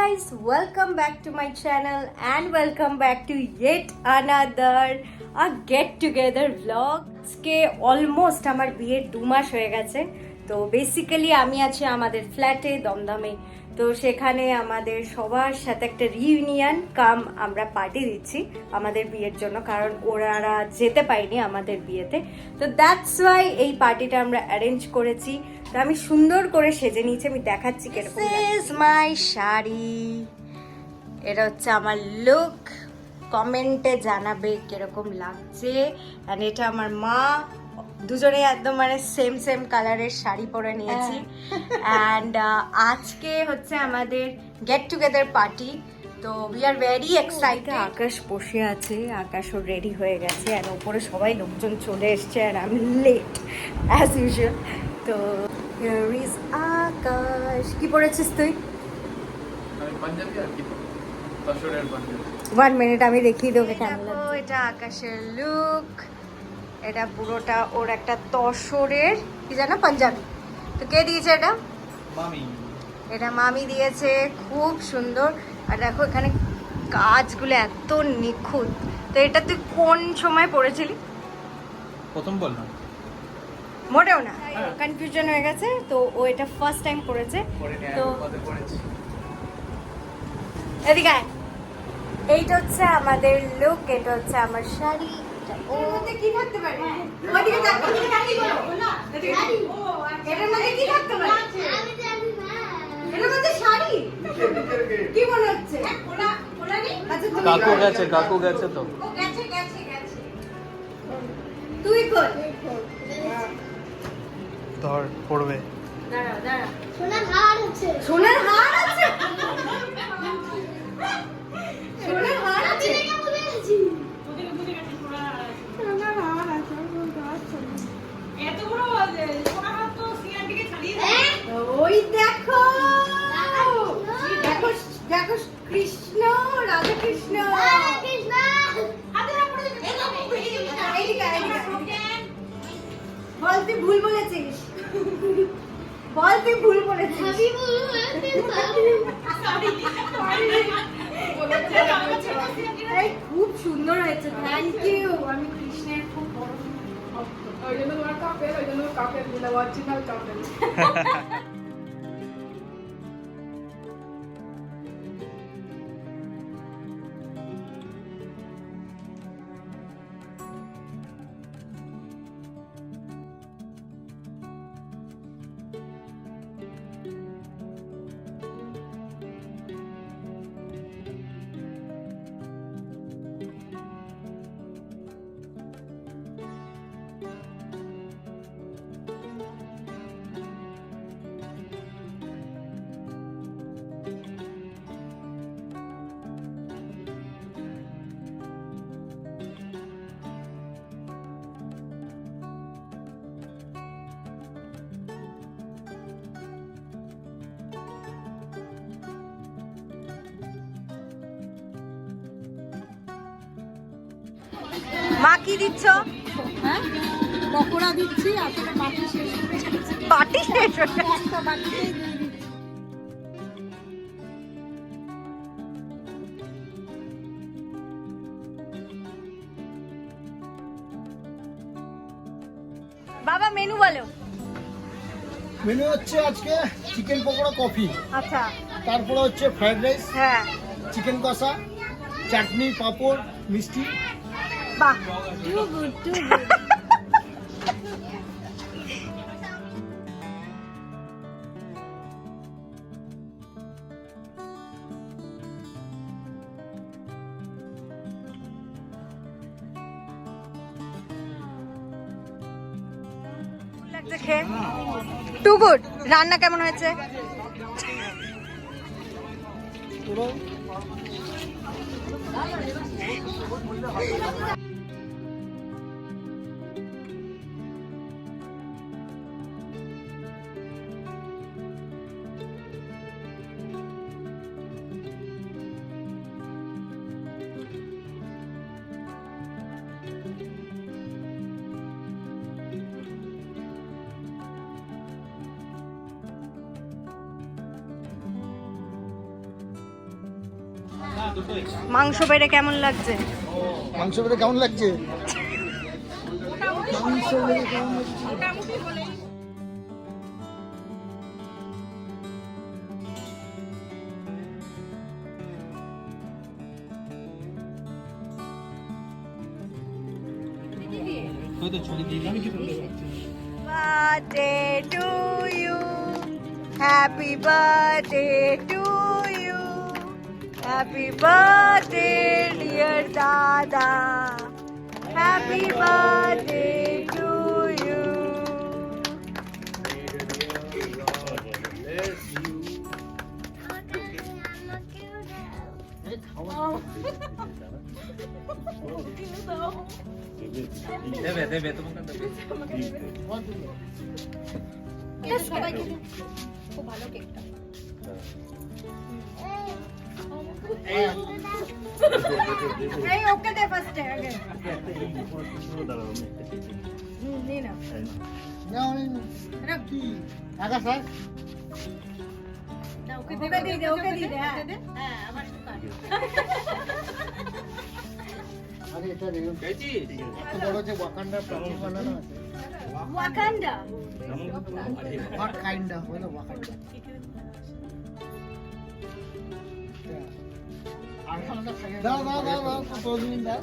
guys, welcome back to my channel and welcome back to yet another a get together vlog. আজকে almost আমার বিয়ের 2 মাস হয়ে গেছে। তো বেসিক্যালি আমি আছি আমাদের ফ্ল্যাটে দমদমে। তো সেখানে আমাদের সবার সাথে একটা রিইউনিয়ন কাম আমরা পার্টি দিচ্ছি আমাদের বিয়ের জন্য, কারণ ওরা যেতে পারেনি আমাদের বিয়েতে। তো দ্যাটস ওয়াই এই পার্টিটা আমরা অ্যারেঞ্জ করেছি। তো আমি সুন্দর করে সেজে নিয়েছি, আমি দেখাচ্ছি কিরকম। দিস ইজ মাই শাড়ি, এটা হচ্ছে আমার লুক। কমেন্টে জানাবে কিরকম লাগছে। অ্যান্ড এটা আমার মা, দুজনে একদম মানে সেম সেম কালারের শাড়ি পরে নিয়েছি। অ্যান্ড আজকে হচ্ছে আমাদের গেট টুগেদার পার্টি। তো উই আর ভেরি এক্সাইটেড। আকাশ বসে আছে, আকাশও রেডি হয়ে গেছে, আর উপরে সবাই লোকজন চলে এসছে, আর আমি লেট অ্যাজ ইউজুয়াল। তো হিয়ার ইজ আকাশ। কি পরেছিস তুই? ওয়ান মিনিট আমি দেখিয়ে দেবো কেমন লাগছে। এটা আকাশের লুক, এটা পুরোটা ওর একটা তসরের কি জানো পাঞ্জাবি। তো কে দিয়েছে এটা? মামি। এটা মামি দিয়েছে, খুব সুন্দর। আর দেখো এখানে কাজগুলো এত নিখুঁত। তো এটা তুই কোন সময় পড়েছিলি? প্রথম বললাম মোটেও না, কনফিউশন হয়ে গেছে। তো ও এটা ফার্স্ট টাইম পড়েছে। তো এদিকে আয়। এইটা হচ্ছে আমাদের লুক, এটা হচ্ছে আমার শাড়ি। ওর মধ্যে কি থাকতে পারে? ওদিকে তাকাও, ওদিকে তাকিয়ে বলো না। এটার মধ্যে কি থাকতে পারে? আমি জানি না। এটার মধ্যে শাড়ি কি মনে হচ্ছে? ওলা ওলা নি? আচ্ছা কাকু গেছে তো। ও গেছে। তুই কর। ধর পড়বে। দাঁড়া। সোনার হার আছে। সোনার হার আছে। ওই দেখো কৃষ্ণ, রাধা কৃষ্ণ। বল তুই ভুল বলেছিস, খুব সুন্দর হয়েছে, থ্যাংক ইউ। আমি কৃষ্ণের খুব বড় ভক্ত। ওই জন্য তোমার কাপের দিলাম, অরিজিনাল কাপের। মা কি দিচ্ছ? হ্যাঁ, পকোড়া দিচ্ছি। আসলে বাটি শেষ হয়ে গেছে। বাটি শেষ হয়ে গেছে। একটা বাটিতেই দিয়ে দিচ্ছি। বাবা মেনু বলো। মেনু হচ্ছে আজকে চিকেন পকোড়া, কফি, আচ্ছা। তারপরে হচ্ছে ফ্রাইড রাইস, হ্যাঁ, চিকেন কষা, চাটনি, পাঁপড়, মিষ্টি। বাহ, Too good. লাগছে খেয়ে। Too good. রান্না কেমন হয়েছে? মাংস বেড়ে কেমন লাগছে? মাংস পেটে কেমন লাগছে? মাংস পেটে কেমন লাগছে? মোটামুটি হলেই হয়তো ছড়ি দিয়ে আমি কি করতে Birthday to you. Happy birthday to you. Happy birthday, dear Dada. Happy birthday to you. দেবে দেবে তোমাকে দেবে এটা সবাই খেলে খুব ভালো কেকটা এই ওকে দে ফার্স্টে আগে নে না নাও, এটা কি আকাশ স্যার? না ওকে ওকে দিয়ে দে ওকে দিয়ে দে হ্যাঁ আবার সুকার আরে এটা রে, গেছি এত বড় যে ওয়াকান্ডা প্রাচীর বানানো আছে। Wakanda What kind of Wakanda? দাও দাও দাও দাও, 2 মিনিট দাও।